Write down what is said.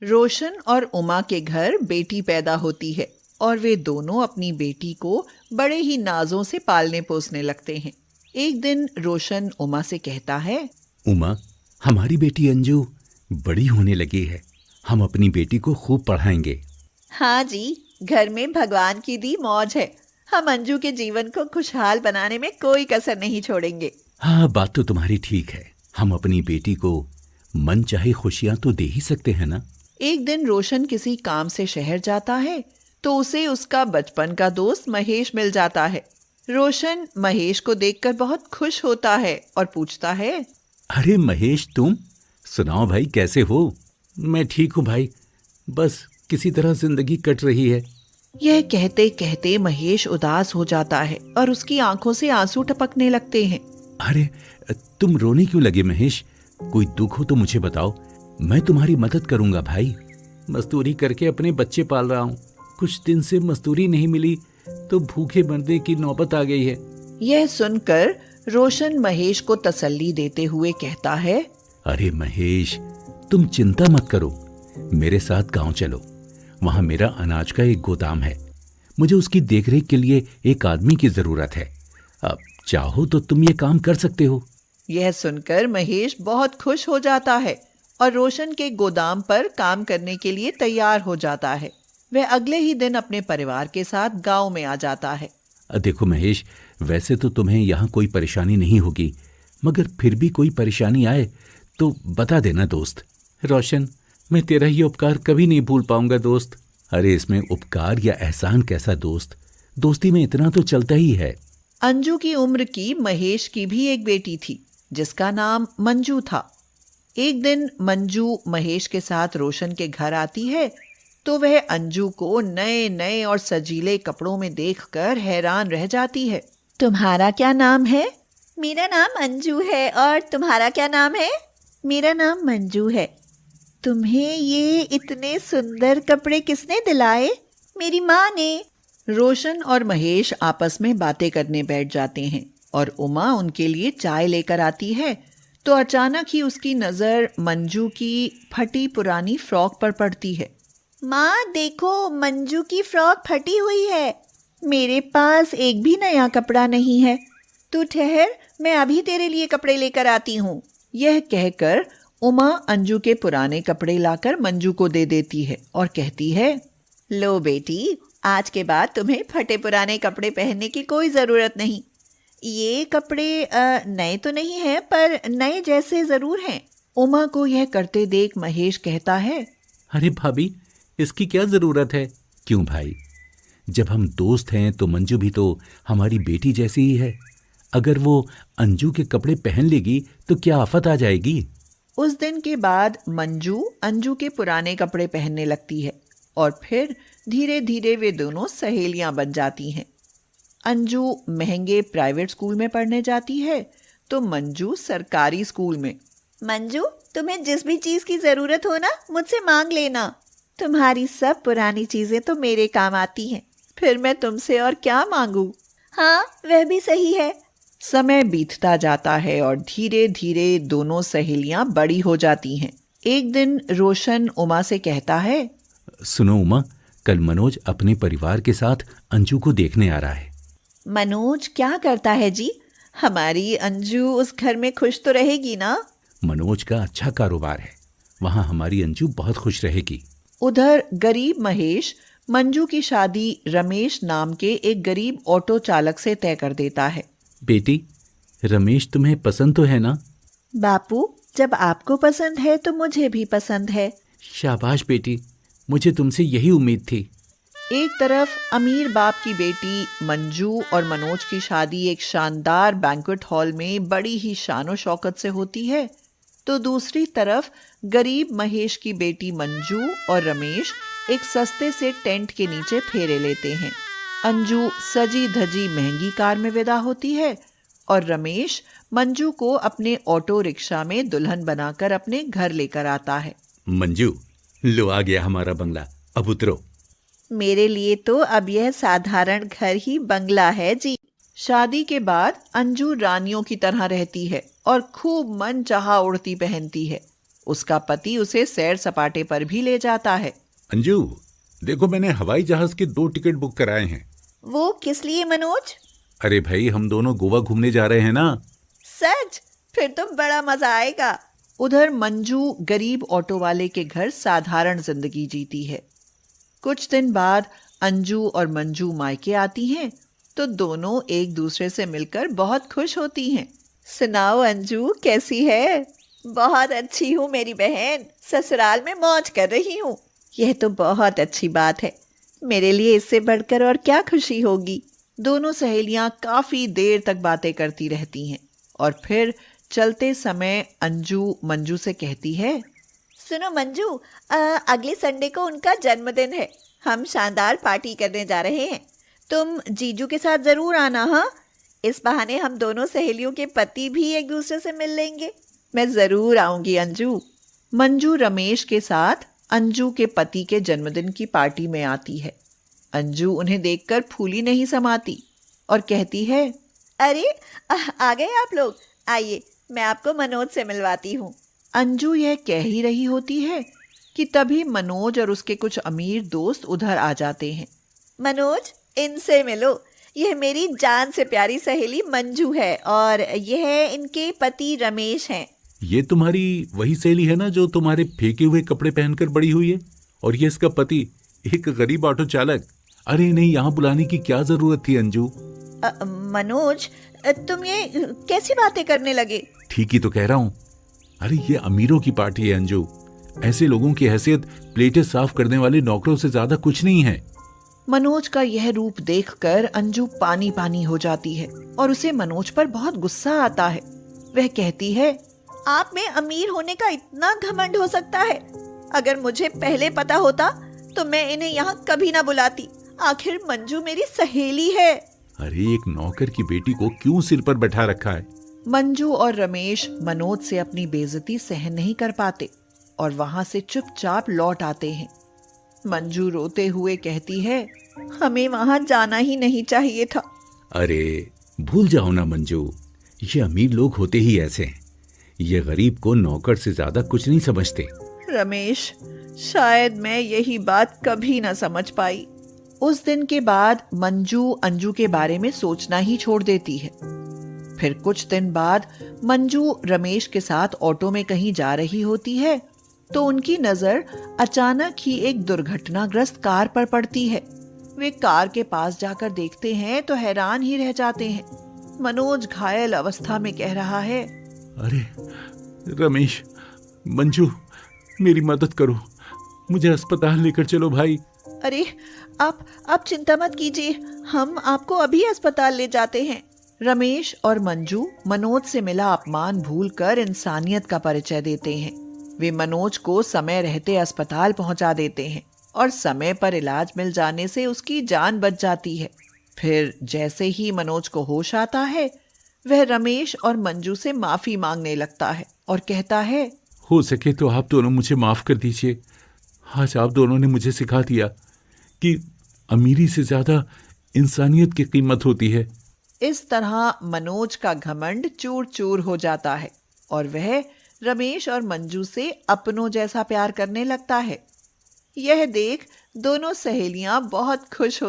रोशन और उमा के घर बेटी पैदा होती है और वे दोनों अपनी बेटी को बड़े ही नाजों से पालने पोसने लगते हैं। एक दिन रोशन उमा से कहता है, उमा, हमारी बेटी अंजू बड़ी होने लगी है। हम अपनी बेटी को खूब पढ़ाएंगे। हाँ जी, घर में भगवान की दी मौज है। हम अंजू के जीवन को खुशहाल बनाने में कोई कसर नहीं छोड़ेंगे। हाँ, बात तो तुम्हारी ठीक है। हम अपनी बेटी को मन चाहे खुशियां तो दे ही सकते हैं ना। एक दिन रोशन किसी काम से शहर जाता है तो उसे उसका बचपन का दोस्त महेश मिल जाता है। रोशन महेश को देखकर बहुत खुश होता है और पूछता है, अरे महेश, तुम सुनाओ भाई, कैसे हो? मैं ठीक हूँ भाई, बस किसी तरह जिंदगी कट रही है। यह कहते कहते महेश उदास हो जाता है और उसकी आंखों से आंसू टपकने लगते हैं। अरे, तुम रोने क्यों लगे महेश? कोई दुख हो तो मुझे बताओ, मैं तुम्हारी मदद करूंगा भाई। मजदूरी करके अपने बच्चे पाल रहा हूँ। कुछ दिन से मजदूरी नहीं मिली तो भूखे मरने की नौबत आ गई है। यह सुनकर रोशन महेश को तसल्ली देते हुए कहता है, अरे महेश, तुम चिंता मत करो, मेरे साथ गांव चलो। वहां मेरा अनाज का एक गोदाम है। मुझे उसकी देखरेख के लिए एक आदमी की जरूरत है। अब चाहो तो तुम ये काम कर सकते हो। यह सुनकर महेश बहुत खुश हो जाता है और रोशन के गोदाम पर काम करने के लिए तैयार हो जाता है। वह अगले ही दिन अपने परिवार के साथ गांव में आ जाता है। देखो महेश, वैसे तो तुम्हें यहाँ कोई परेशानी नहीं होगी, मगर फिर भी कोई परेशानी आए तो बता देना दोस्त। रोशन, मैं तेरा ये उपकार कभी नहीं भूल पाऊंगा दोस्त। अरे इसमें उपकार या एहसान कैसा दोस्त, दोस्ती में इतना तो चलता ही है। अंजू की उम्र की महेश की भी एक बेटी थी जिसका नाम मंजू था। एक दिन मंजू महेश के साथ रोशन के घर आती है तो वह अंजू को नए नए और सजीले कपड़ों में देखकर हैरान रह जाती है। तुम्हारा क्या नाम है? मेरा नाम अंजू है। और तुम्हारा क्या नाम है? मेरा नाम मंजू है। तुम्हें ये इतने सुंदर कपड़े किसने दिलाए? मेरी माँ ने। रोशन और महेश आपस में बातें करने बैठ जाते हैं और उमा उनके लिए चाय लेकर आती है तो अचानक ही उसकी नजर मंजू की फटी पुरानी फ्रॉक पर पड़ती है। माँ देखो, मंजू की फ्रॉक फटी हुई है। मेरे पास एक भी नया कपड़ा नहीं है। तू ठहर, मैं अभी तेरे लिए कपड़े लेकर आती हूँ। यह कहकर उमा अंजू के पुराने कपड़े लाकर मंजू को दे देती है और कहती है, लो बेटी, आज के बाद तुम्हें फटे पुराने कपड़े पहनने की कोई जरूरत नहीं। ये कपड़े नए तो नहीं हैं पर नए जैसे जरूर हैं। उमा को यह करते देख महेश कहता है, अरे भाभी, इसकी क्या जरूरत है? क्यों भाई, जब हम दोस्त हैं तो मंजू भी तो हमारी बेटी जैसी ही है। अगर वो अंजू के कपड़े पहन लेगी तो क्या आफत आ जाएगी? उस दिन के बाद मंजू अंजू के पुराने कपड़े पहनने लगती है और फिर धीरे धीरे वे दोनों सहेलियां बन जाती हैं। अंजू महंगे प्राइवेट स्कूल में पढ़ने जाती है तो मंजू सरकारी स्कूल में। मंजू, तुम्हें जिस भी चीज की जरूरत हो ना, मुझसे मांग लेना। तुम्हारी सब पुरानी चीजें तो मेरे काम आती हैं, फिर मैं तुमसे और क्या मांगू? हाँ, वह भी सही है। समय बीतता जाता है और धीरे धीरे दोनों सहेलियां बड़ी हो जाती हैं। एक दिन रोशन उमा से कहता है, सुनो उमा, कल मनोज अपने परिवार के साथ अंजू को देखने आ रहा है। मनोज क्या करता है जी? हमारी अंजू उस घर में खुश तो रहेगी ना? मनोज का अच्छा कारोबार है, वहां हमारी अंजू बहुत खुश रहेगी। उधर गरीब महेश मंजू की शादी रमेश नाम के एक गरीब ऑटो चालक से तय कर देता है। बेटी, रमेश तुम्हें पसंद तो है ना? बापू, जब आपको पसंद है तो मुझे भी पसंद है। शाबाश बेटी, मुझे तुमसे यही उम्मीद थी। एक तरफ अमीर बाप की बेटी मंजू और मनोज की शादी एक शानदार बैंक्वेट हॉल में बड़ी ही शानो शौकत से होती है तो दूसरी तरफ गरीब महेश की बेटी मंजू और रमेश एक सस्ते से टेंट के नीचे फेरे लेते हैं। अंजू सजी धजी महंगी कार में विदा होती है और रमेश मंजू को अपने ऑटो रिक्शा में दुल्हन बनाकर अपने घर लेकर आता है। मंजू, लो आ गया हमारा बंगला, अब उतरो। मेरे लिए तो अब यह साधारण घर ही बंगला है जी। शादी के बाद अंजू रानियों की तरह रहती है और खूब मन चाहा उड़ती पहनती है। उसका पति उसे सैर सपाटे पर भी ले जाता है। अंजू, देखो मैंने हवाई जहाज के 2 टिकट बुक कराए हैं। वो किस लिए मनोज? अरे भाई, हम दोनों गोवा घूमने जा रहे हैं ना। सच? फिर तो बड़ा मजा आएगा। उधर मंजू गरीब ऑटो वाले के घर साधारण जिंदगी जीती है। कुछ दिन बाद अंजू और मंजू मायके आती हैं तो दोनों एक दूसरे से मिलकर बहुत खुश होती हैं। सुनाओ अंजू, कैसी है? बहुत अच्छी हूँ मेरी बहन, ससुराल में मौज कर रही हूँ। यह तो बहुत अच्छी बात है, मेरे लिए इससे बढ़कर और क्या खुशी होगी। दोनों सहेलियां काफी देर तक बातें करती रहती हैं और फिर चलते समय अंजू मंजू से कहती है, सुनो मंजू, अगले संडे को उनका जन्मदिन है। हम शानदार पार्टी करने जा रहे हैं। तुम जीजू के साथ जरूर आना। हाँ, इस बहाने हम दोनों सहेलियों के पति भी एक दूसरे से मिल लेंगे। मैं जरूर आऊंगी अंजू। मंजू रमेश के साथ अंजू के पति के जन्मदिन की पार्टी में आती है। अंजू उन्हें देखकर फूली नहीं समाती और कहती है, अरे आ गए आप लोग, आइए मैं आपको मनोज से मिलवाती हूँ। अंजू यह कह ही रही होती है कि तभी मनोज और उसके कुछ अमीर दोस्त उधर आ जाते हैं। मनोज, इनसे मिलो, यह मेरी जान से प्यारी सहेली मंजू है और यह इनके पति रमेश हैं। ये तुम्हारी वही सहेली है ना जो तुम्हारे फेंके हुए कपड़े पहनकर बड़ी हुई है? और ये इसका पति एक गरीब ऑटो चालक। अरे नहीं, यहाँ बुलाने की क्या जरूरत थी अंजू? मनोज, तुम ये कैसी बातें करने लगे? ठीक ही तो कह रहा हूँ। अरे ये अमीरों की पार्टी है अंजू। ऐसे लोगों की हैसियत प्लेटें साफ करने वाले नौकरों से ज्यादा कुछ नहीं है। मनोज का यह रूप देखकर अंजू पानी पानी हो जाती है और उसे मनोज पर बहुत गुस्सा आता है। वह कहती है, आप में अमीर होने का इतना घमंड हो सकता है? अगर मुझे पहले पता होता तो मैं इन्हें यहाँ कभी ना बुलाती। आखिर मंजू मेरी सहेली है। अरे एक नौकर की बेटी को क्यों सिर पर बैठा रखा है? मंजू और रमेश मनोज से अपनी बेइज्जती सहन नहीं कर पाते और वहां से चुपचाप लौट आते हैं। मंजू रोते हुए कहती है, हमें वहां जाना ही नहीं चाहिए था। अरे भूल जाओ ना मंजू, ये अमीर लोग होते ही ऐसे हैं। ये गरीब को नौकर से ज्यादा कुछ नहीं समझते। रमेश, शायद मैं यही बात कभी ना समझ पाई। उस दिन के बाद मंजू अंजू के बारे में सोचना ही छोड़ देती है। फिर कुछ दिन बाद मंजू रमेश के साथ ऑटो में कहीं जा रही होती है तो उनकी नजर अचानक ही एक दुर्घटनाग्रस्त कार पर पड़ती है। वे कार के पास जाकर देखते हैं तो हैरान ही रह जाते हैं। मनोज घायल अवस्था में कह रहा है, अरे रमेश, मंजू, मेरी मदद करो, मुझे अस्पताल लेकर चलो भाई। अरे आप चिंता मत कीजिए, हम आपको अभी अस्पताल ले जाते हैं। रमेश और मंजू मनोज से मिला अपमान भूलकर इंसानियत का परिचय देते हैं। वे मनोज को समय रहते अस्पताल पहुंचा देते हैं और समय पर इलाज मिल जाने से उसकी जान बच जाती है। फिर जैसे ही मनोज को होश आता है, वह रमेश और मंजू से माफी मांगने लगता है और कहता है, हो सके तो आप दोनों मुझे माफ कर दीजिए। आज आप दोनों ने मुझे सिखा दिया कि अमीरी से ज्यादा इंसानियत की कीमत होती है। इस तरह मनोज का घमंड चूर चूर हो जाता है और वह रमेश और मंजू से अपनों जैसा प्यार करने लगता है। यह देख दोनों सहेलियां बहुत खुश हो